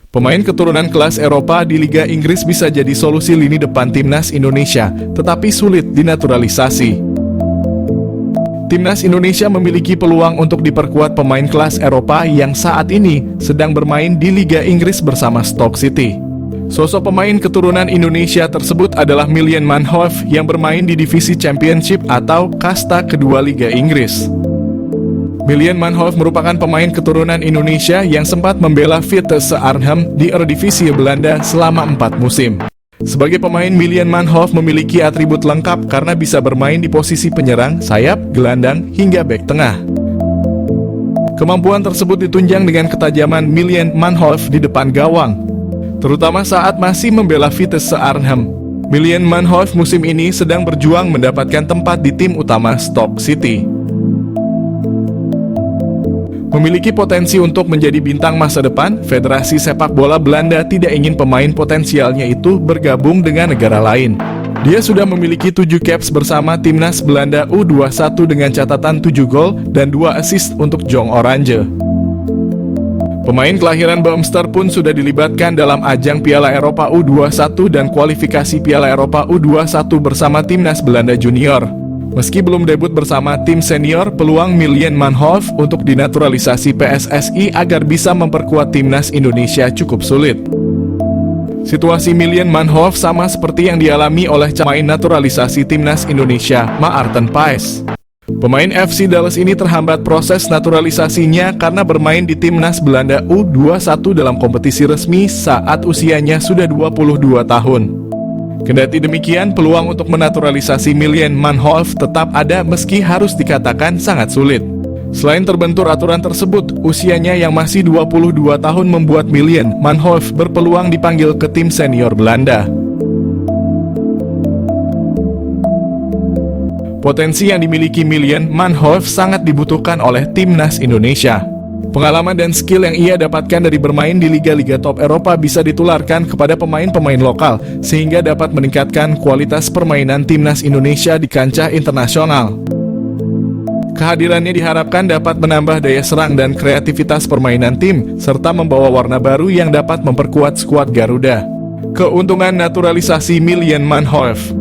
Pemain keturunan kelas Eropa di Liga Inggris bisa jadi solusi lini depan timnas Indonesia, tetapi sulit dinaturalisasi. Timnas Indonesia memiliki peluang untuk diperkuat pemain kelas Eropa yang saat ini sedang bermain di Liga Inggris bersama Stoke City. Sosok pemain keturunan Indonesia tersebut adalah Maitland Manhoef yang bermain di divisi Championship atau kasta kedua Liga Inggris. Maitland Manhoef merupakan pemain keturunan Indonesia yang sempat membela Vitesse Arnhem di Eredivisie Belanda selama 4 musim. Sebagai pemain, Maitland Manhoef memiliki atribut lengkap karena bisa bermain di posisi penyerang, sayap, gelandang, hingga bek tengah. Kemampuan tersebut ditunjang dengan ketajaman Maitland Manhoef di depan gawang, terutama saat masih membela Vitesse Arnhem. Maitland Manhoef musim ini sedang berjuang mendapatkan tempat di tim utama Stoke City. Memiliki potensi untuk menjadi bintang masa depan, Federasi Sepak Bola Belanda tidak ingin pemain potensialnya itu bergabung dengan negara lain. Dia sudah memiliki 7 caps bersama timnas Belanda U21 dengan catatan 7 gol dan 2 assist untuk Jong Oranje. Pemain kelahiran Beemster pun sudah dilibatkan dalam ajang Piala Eropa U21 dan kualifikasi Piala Eropa U21 bersama timnas Belanda Junior. Meski belum debut bersama tim senior, peluang Maitland Manhoef untuk dinaturalisasi PSSI agar bisa memperkuat timnas Indonesia cukup sulit. Situasi Maitland Manhoef sama seperti yang dialami oleh pemain naturalisasi timnas Indonesia, Maarten Paes. Pemain FC Dallas ini terhambat proses naturalisasinya karena bermain di timnas Belanda U21 dalam kompetisi resmi saat usianya sudah 22 tahun. Kendati demikian, peluang untuk menaturalisasi Maitland Manhoef tetap ada meski harus dikatakan sangat sulit. Selain terbentur aturan tersebut, usianya yang masih 22 tahun membuat Maitland Manhoef berpeluang dipanggil ke tim senior Belanda. Potensi yang dimiliki Maitland Manhoef sangat dibutuhkan oleh timnas Indonesia. Pengalaman dan skill yang ia dapatkan dari bermain di liga-liga top Eropa bisa ditularkan kepada pemain-pemain lokal, sehingga dapat meningkatkan kualitas permainan timnas Indonesia di kancah internasional. Kehadirannya diharapkan dapat menambah daya serang dan kreativitas permainan tim, serta membawa warna baru yang dapat memperkuat skuad Garuda. Keuntungan naturalisasi Maitland Manhoef.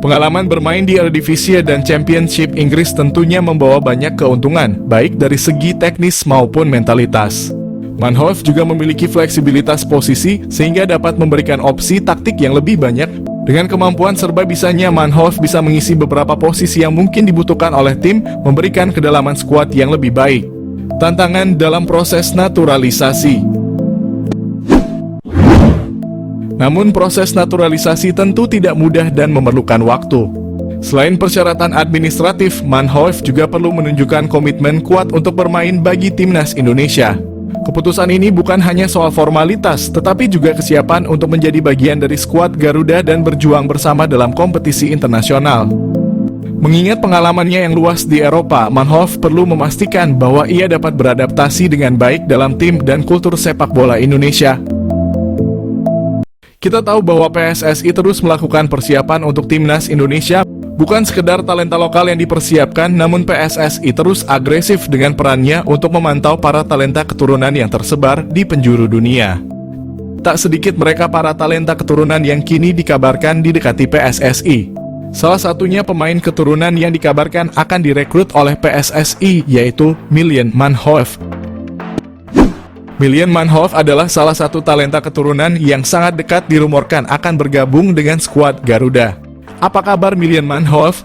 Pengalaman bermain di Eredivisie dan Championship Inggris tentunya membawa banyak keuntungan, baik dari segi teknis maupun mentalitas. Manhoef juga memiliki fleksibilitas posisi, sehingga dapat memberikan opsi taktik yang lebih banyak. Dengan kemampuan serba bisanya, Manhoef bisa mengisi beberapa posisi yang mungkin dibutuhkan oleh tim, memberikan kedalaman skuad yang lebih baik. Tantangan dalam proses naturalisasi. Namun proses naturalisasi tentu tidak mudah dan memerlukan waktu. Selain persyaratan administratif, Manhoef juga perlu menunjukkan komitmen kuat untuk bermain bagi timnas Indonesia. Keputusan ini bukan hanya soal formalitas, tetapi juga kesiapan untuk menjadi bagian dari skuad Garuda dan berjuang bersama dalam kompetisi internasional. Mengingat pengalamannya yang luas di Eropa, Manhoef perlu memastikan bahwa ia dapat beradaptasi dengan baik dalam tim dan kultur sepak bola Indonesia. Kita tahu bahwa PSSI terus melakukan persiapan untuk timnas Indonesia. Bukan sekedar talenta lokal yang dipersiapkan, namun PSSI terus agresif dengan perannya untuk memantau para talenta keturunan yang tersebar di penjuru dunia. Tak sedikit mereka para talenta keturunan yang kini dikabarkan didekati PSSI. Salah satunya pemain keturunan yang dikabarkan akan direkrut oleh PSSI, yaitu Maitland Manhoef. Maitland Manhoef adalah salah satu talenta keturunan yang sangat dekat dirumorkan akan bergabung dengan skuad Garuda. Apa kabar Maitland Manhoef?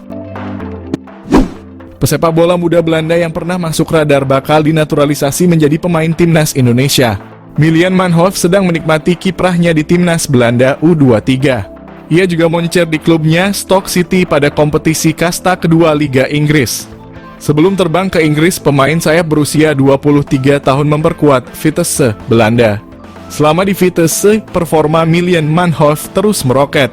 Pesepak bola muda Belanda yang pernah masuk radar bakal dinaturalisasi menjadi pemain timnas Indonesia. Maitland Manhoef sedang menikmati kiprahnya di timnas Belanda U23. Ia juga moncer di klubnya Stoke City pada kompetisi kasta kedua Liga Inggris. Sebelum terbang ke Inggris, pemain sayap berusia 23 tahun memperkuat Vitesse Belanda. Selama di Vitesse, performa Maitland Manhoef terus meroket.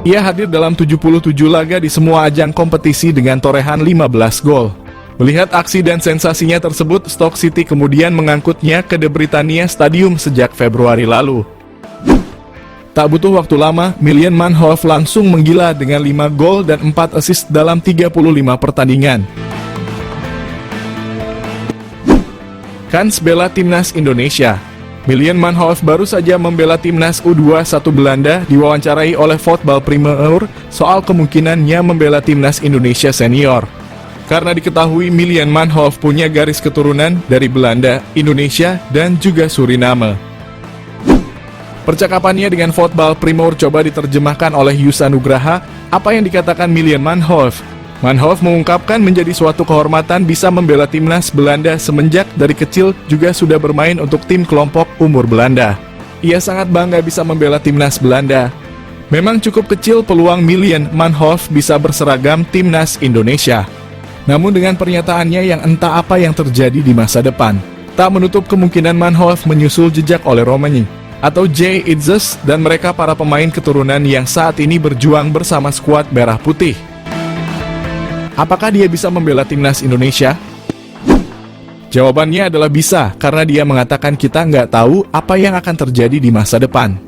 Ia hadir dalam 77 laga di semua ajang kompetisi dengan torehan 15 gol. Melihat aksi dan sensasinya tersebut, Stoke City kemudian mengangkutnya ke The Britannia Stadium sejak Februari lalu. Tak butuh waktu lama, Maitland Manhoef langsung menggila dengan 5 gol dan 4 assist dalam 35 pertandingan. Kans bela timnas Indonesia. Milian Manhoef baru saja membela timnas U21 Belanda diwawancarai oleh Voetbal Primeur soal kemungkinannya membela timnas Indonesia senior. Karena diketahui Milian Manhoef punya garis keturunan dari Belanda, Indonesia, dan juga Suriname. Percakapannya dengan Voetbal Primeur coba diterjemahkan oleh Yusa Nugraha, apa yang dikatakan Milian Manhoef. Manhoef mengungkapkan menjadi suatu kehormatan bisa membela timnas Belanda semenjak dari kecil juga sudah bermain untuk tim kelompok umur Belanda. Ia sangat bangga bisa membela timnas Belanda. Memang cukup kecil peluang Milian Manhoef bisa berseragam timnas Indonesia. Namun dengan pernyataannya yang entah apa yang terjadi di masa depan, tak menutup kemungkinan Manhoef menyusul jejak oleh Romani atau Jay Itzes dan mereka para pemain keturunan yang saat ini berjuang bersama skuad Merah Putih. Apakah dia bisa membela timnas Indonesia? Jawabannya adalah bisa, karena dia mengatakan kita nggak tahu apa yang akan terjadi di masa depan.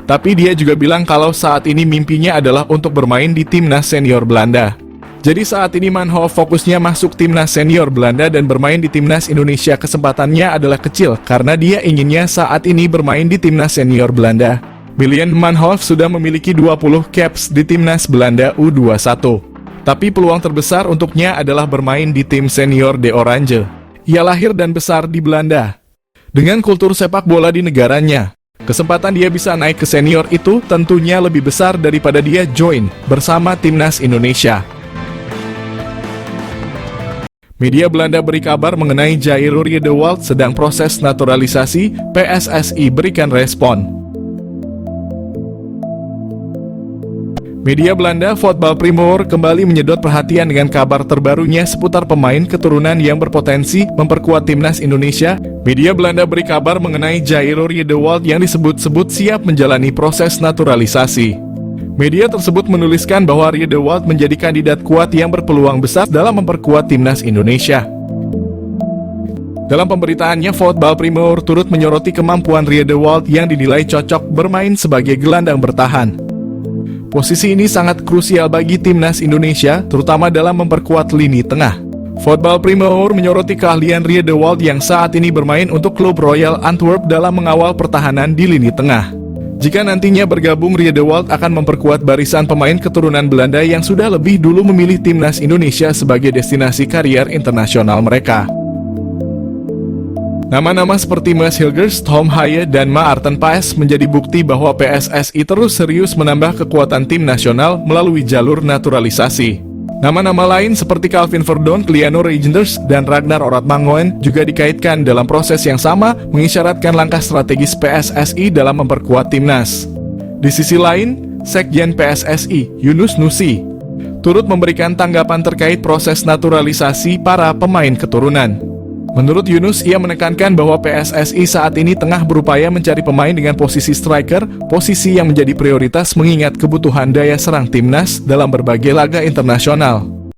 Tapi dia juga bilang kalau saat ini mimpinya adalah untuk bermain di timnas senior Belanda. Jadi saat ini Manhoef fokusnya masuk timnas senior Belanda dan bermain di timnas Indonesia kesempatannya adalah kecil, karena dia inginnya saat ini bermain di timnas senior Belanda. Milian Manhoef sudah memiliki 20 caps di timnas Belanda U21. Tapi peluang terbesar untuknya adalah bermain di tim senior De Oranje. Ia lahir dan besar di Belanda. Dengan kultur sepak bola di negaranya, kesempatan dia bisa naik ke senior itu tentunya lebih besar daripada dia join bersama timnas Indonesia. Media Belanda beri kabar mengenai Jairo Riedewald sedang proses naturalisasi, PSSI berikan respon. Media Belanda Voetbal Primeur kembali menyedot perhatian dengan kabar terbarunya seputar pemain keturunan yang berpotensi memperkuat timnas Indonesia. Media Belanda beri kabar mengenai Jairo Riedewald yang disebut-sebut siap menjalani proses naturalisasi. Media tersebut menuliskan bahwa Riedewald menjadi kandidat kuat yang berpeluang besar dalam memperkuat timnas Indonesia. Dalam pemberitaannya, Voetbal Primeur turut menyoroti kemampuan Riedewald yang dinilai cocok bermain sebagai gelandang bertahan. Posisi ini sangat krusial bagi timnas Indonesia, terutama dalam memperkuat lini tengah. Voetbal Primeur menyoroti keahlian Riedewald yang saat ini bermain untuk klub Royal Antwerp dalam mengawal pertahanan di lini tengah. Jika nantinya bergabung, Riedewald akan memperkuat barisan pemain keturunan Belanda yang sudah lebih dulu memilih timnas Indonesia sebagai destinasi karier internasional mereka. Nama-nama seperti Maes Hilgers, Tom Haye, dan Maarten Paes menjadi bukti bahwa PSSI terus serius menambah kekuatan tim nasional melalui jalur naturalisasi. Nama-nama lain seperti Calvin Verdon, Kliano Reijnders, dan Ragnar Oratmangoen juga dikaitkan dalam proses yang sama mengisyaratkan langkah strategis PSSI dalam memperkuat timnas. Di sisi lain, Sekjen PSSI, Yunus Nusi, turut memberikan tanggapan terkait proses naturalisasi para pemain keturunan. Menurut Yunus, ia menekankan bahwa PSSI saat ini tengah berupaya mencari pemain dengan posisi striker, posisi yang menjadi prioritas mengingat kebutuhan daya serang timnas dalam berbagai laga internasional.